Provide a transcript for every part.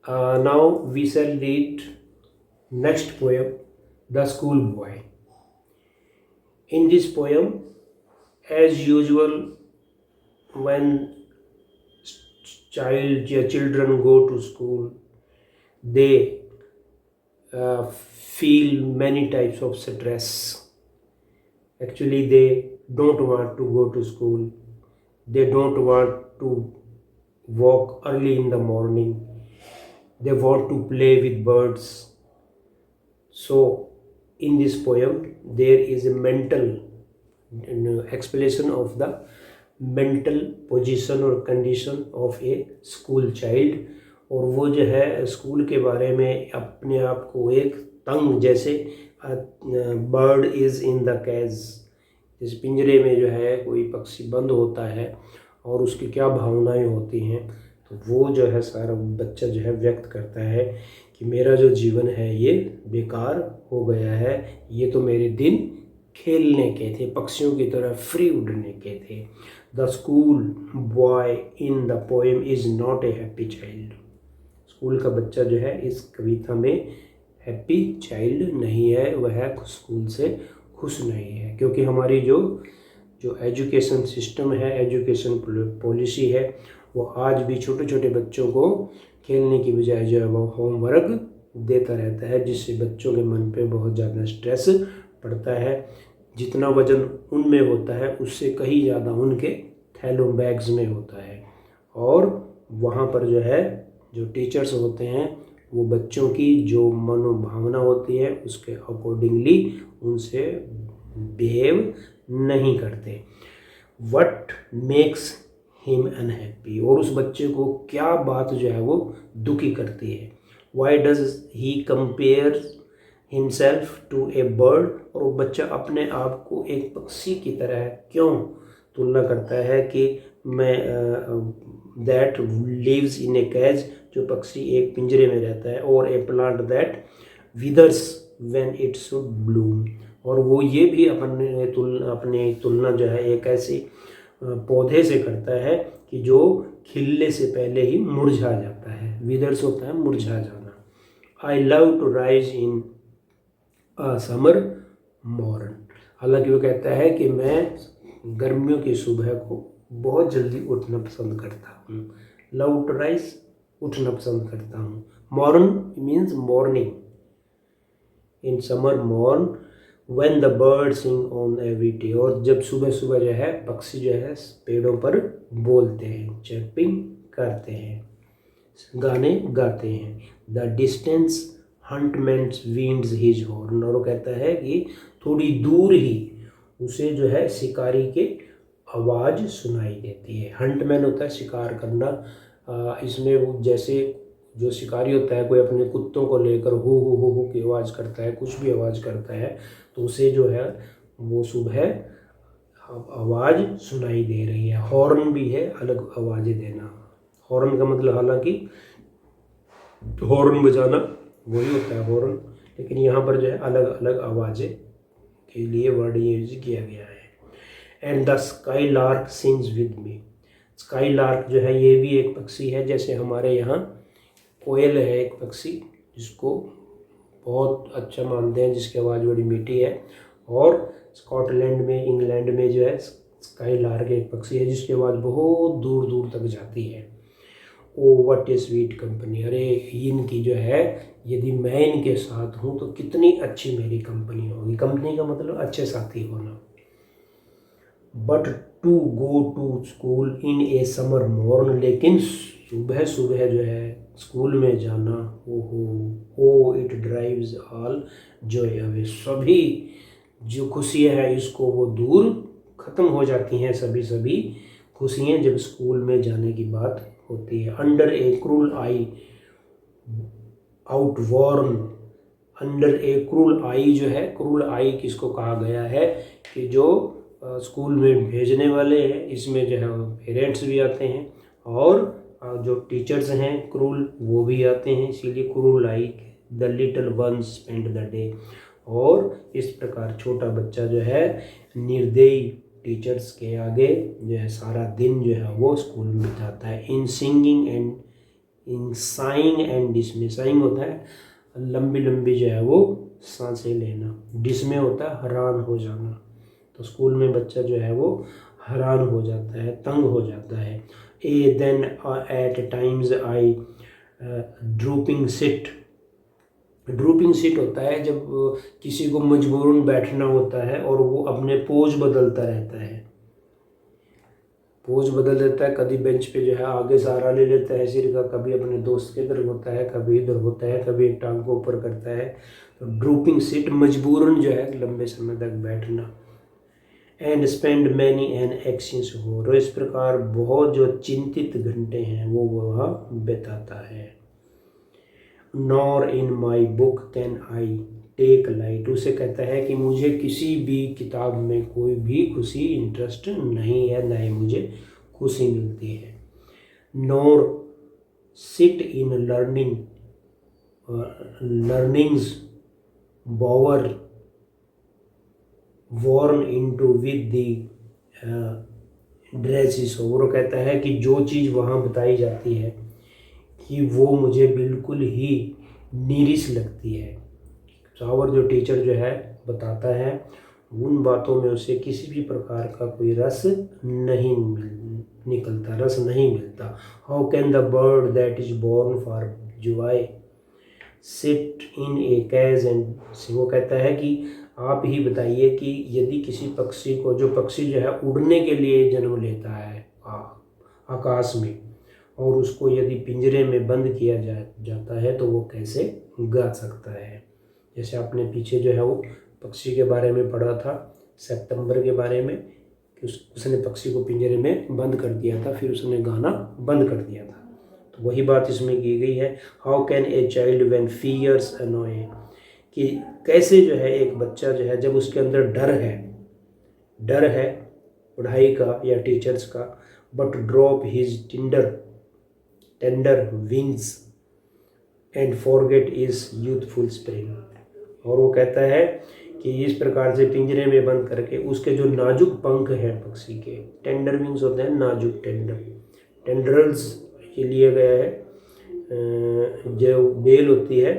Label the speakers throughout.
Speaker 1: Now we shall read next poem, The School Boy. In this poem, as usual, when children go to school, they feel many types of stress. Actually, they don't want to go to school. They don't want to walk early in the morning. They want to play with birds. So, in this poem, there is a mental explanation of the mental position और condition of A school child. और वो जो है school के बारे में अपने आप को एक तंग, जैसे बर्ड इज़ इन द कैज, जिस पिंजरे में जो है कोई पक्षी बंद होता है और उसकी क्या भावनाएं होती हैं, तो वो जो है सारा बच्चा जो है व्यक्त करता है कि मेरा जो जीवन है ये बेकार हो गया है, ये तो मेरे दिन खेलने के थे, पक्षियों की तरह फ्री उड़ने के थे। The school boy in the poem is not a happy child. School का बच्चा जो है इस कविता में हैप्पी चाइल्ड नहीं है, वह स्कूल से खुश नहीं है, क्योंकि हमारी जो एजुकेशन सिस्टम है, एजुकेशन पॉलिसी है, वो आज भी छोटे छोटे बच्चों को खेलने की बजाय जो है वो होमवर्क देता रहता है, जिससे बच्चों के मन पे बहुत ज़्यादा स्ट्रेस पड़ता है। जितना वजन उनमें होता है उससे कहीं ज़्यादा उनके थैलों बैग्स में होता है, और वहाँ पर जो है जो टीचर्स होते हैं वो बच्चों की जो मनोभावना होती है उसके अकॉर्डिंगली उनसे बिहेव नहीं करते। वट मेक्स हिम अनहैप्पी, और उस बच्चे को क्या बात जो है वो दुखी करती है। Why does he compare himself to a bird, और वो बच्चा अपने आप को एक पक्षी की तरह क्यों तुलना करता है कि मैं दैट लिव्स इन ए कैज, जो पक्षी एक पिंजरे में रहता है, और a plant that withers when it should bloom, और वो ये भी अपनी तुलना जो है एक ऐसी पौधे से करता है कि जो खिलने से पहले ही मुरझा जाता है। विदर्स होता है मुरझा जाना। I love to rise in summer morn, हालांकि वो कहता है कि मैं गर्मियों की सुबह को बहुत जल्दी उठना पसंद करता हूँ। लव टू राइज, उठना पसंद करता हूँ। Morn means morning. In summer morn when the bird sing on every day, और जब सुबह सुबह जो है पक्षी जो है पेड़ों पर बोलते हैं, चर्पिंग करते हैं, गाने गाते हैं। The distance huntsman's winds his horn, और वो कहता है कि थोड़ी दूर ही उसे जो है शिकारी के आवाज़ सुनाई देती है। हंटमैन होता है शिकार करना। इसमें वो जैसे जो शिकारी होता है कोई अपने कुत्तों को लेकर हो की आवाज़ करता है, कुछ भी आवाज़ करता है, तो उसे जो है वो सुबह आवाज़ सुनाई दे रही है। हॉर्न भी है अलग आवाज़ें देना। हॉर्न का मतलब हालांकि हॉर्न बजाना वही होता है हॉर्न, लेकिन यहाँ पर जो है अलग अलग आवाज़ें के लिए वर्ड यूज किया गया है। And the sky lark sings with me. Sky lark जो है ये भी एक पक्षी है, जैसे हमारे यहाँ कोयल है एक पक्षी जिसको बहुत अच्छा मानते हैं, जिसकी आवाज़ बड़ी मीठी है। और स्कॉटलैंड में, इंग्लैंड में जो है स्काई लार्क एक पक्षी है जिसकी आवाज़ बहुत दूर दूर तक जाती है। Oh what A sweet company, अरे इनकी जो है यदि मैं इनके साथ हूँ तो कितनी अच्छी मेरी कंपनी होगी। कंपनी का मतलब अच्छे साथी होना। But to go to school in a summer morn, लेकिन सुबह सुबह जो है स्कूल में जाना, oh it drives all joy away, सभी जो खुशियाँ हैं इसको वो दूर ख़त्म हो जाती हैं, सभी खुशियाँ जब स्कूल में जाने की बात होती है। अंडर ए क्रूल आई आउटवॉर्न, अंडर ए क्रूल आई जो है, क्रूल आई किसको कहा गया है कि जो स्कूल में भेजने वाले हैं, इसमें जो है पेरेंट्स भी आते हैं और जो टीचर्स हैं क्रूल वो भी आते हैं, इसीलिए cruel I the little one spend the day. और इस प्रकार छोटा बच्चा जो है निर्दयी टीचर्स के आगे जो है सारा दिन जो है वो स्कूल में बिताता है। इन singing and in saying and डिसमे। Saying होता है लंबी लंबी जो है वो सांसें लेना, डिसमे होता है हैरान हो जाना। तो स्कूल में बच्चा जो है वो हैरान हो जाता है, तंग हो जाता है। Ah then at times I drooping sit. Drooping sit होता है जब किसी को मजबूरन बैठना होता है और वो अपने पोज बदलता रहता है, पोज बदल देता है। कभी बेंच पे जो है आगे सहारा ले लेता है सिर का, कभी अपने दोस्त के इधर होता है, कभी इधर होता है, कभी एक टांग को ऊपर करता है। तो ड्रूपिंग सिट मजबूरन जो है लंबे समय तक बैठना। And spend many an exchange हो, और इस प्रकार बहुत जो चिंतित घंटे हैं वो वहाँ बिताता है। Nor in my book can I take light. उसे कहता है कि मुझे किसी भी किताब में कोई भी खुशी इंटरेस्ट नहीं है, ना ही मुझे खुशी मिलती है। Nor sit in learning's bower worn into with the dresses. और वो कहता है कि जो चीज़ वहाँ बताई जाती है कि वो मुझे बिल्कुल ही नीरिस लगती है। और जो टीचर जो है बताता है उन बातों में उसे किसी भी प्रकार का कोई रस नहीं निकलता, रस नहीं मिलता। How can the bird that is born for joy sit in a cage and. वो कहता है कि आप ही बताइए कि यदि किसी पक्षी को, जो पक्षी जो है उड़ने के लिए जन्म लेता है आकाश में, और उसको यदि पिंजरे में बंद किया जाता है तो वो कैसे गा सकता है। जैसे आपने पीछे जो है वो पक्षी के बारे में पढ़ा था, सितंबर के बारे में, कि उसने पक्षी को पिंजरे में बंद कर दिया था, फिर उसने गाना बंद कर दिया था। तो वही बात इसमें की गई है। How can a child when fears annoy, कि कैसे जो है एक बच्चा जो है जब उसके अंदर डर है पढ़ाई का या टीचर्स का, but drop his tender wings and forget is youthful spring. और वो कहता है कि इस प्रकार से पिंजरे में बंद करके उसके जो नाजुक पंख हैं पक्षी के, टेंडर विंग्स होते हैं नाजुक, टेंड्रल्स ये लिए गया है। जो बेल होती है,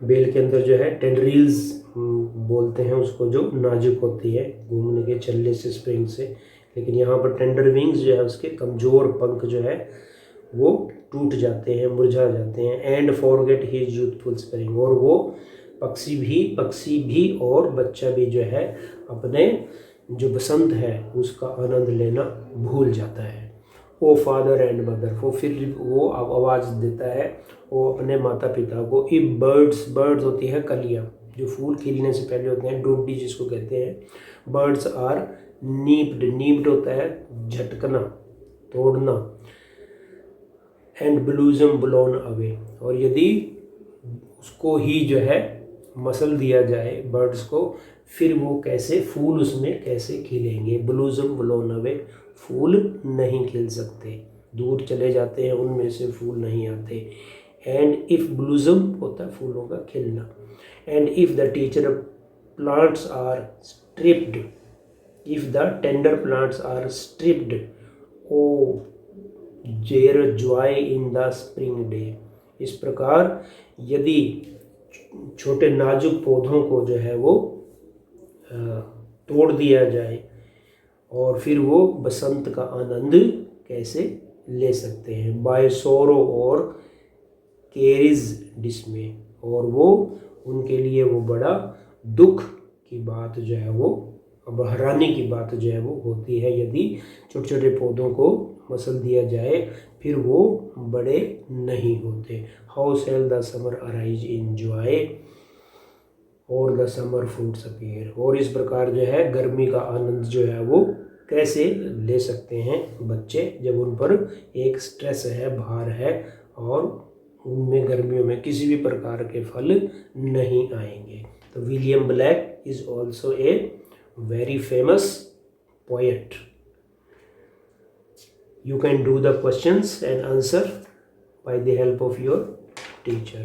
Speaker 1: बेल के अंदर जो है टेंड्रिल्स बोलते हैं उसको, जो नाजुक होती है घूमने के चलने से, स्प्रिंग से। लेकिन यहाँ पर टेंडर विंग्स जो है उसके कमज़ोर पंख जो है वो टूट जाते हैं, मुरझा जाते हैं। And forget his youthful spring, और वो पक्षी भी और बच्चा भी जो है अपने जो बसंत है उसका आनंद लेना भूल जाता है। ओ फादर एंड मदर, वो फिर वो आवाज़ देता है वो अपने माता पिता को। इफ बर्ड्स होती है कलियाँ जो फूल खिलने से पहले होते हैं, डोडी जिसको कहते हैं। बर्ड्स आर नीप्ड होता है झटकना, तोड़ना। एंड ब्लूजम ब्लोन अवे, और यदि उसको ही जो है मसल दिया जाए बर्ड्स को, फिर वो कैसे फूल उसमें कैसे खिलेंगे। ब्लूजम ब्लोन अवे, फूल नहीं खिल सकते, दूर चले जाते हैं, उनमें से फूल नहीं आते। एंड इफ ब्लूजम होता है फूलों का खिलना। And if the teacher plants are stripped, if the tender plants are stripped, oh their joy in the spring day. इस प्रकार यदि छोटे नाजुक पौधों को जो है वो तोड़ दिया जाए और फिर वो बसंत का आनंद कैसे ले सकते हैं। बाय सोरो और केरिज डिस्मे, और वो उनके लिए वो बड़ा दुख की बात जो है वो, अब हैरानी की बात जो है वो होती है यदि छोटे छोटे पौधों को मसल दिया जाए फिर वो बड़े नहीं होते। How shall the summer arise in joy और द समर फ्रूट्स अपीयर, और इस प्रकार जो है गर्मी का आनंद जो है वो कैसे ले सकते हैं बच्चे जब उन पर एक स्ट्रेस है, भार है, और उनमें गर्मियों में किसी भी प्रकार के फल नहीं आएंगे। तो William black is also a very famous poet. You can do the questions and answer by the help of your teacher.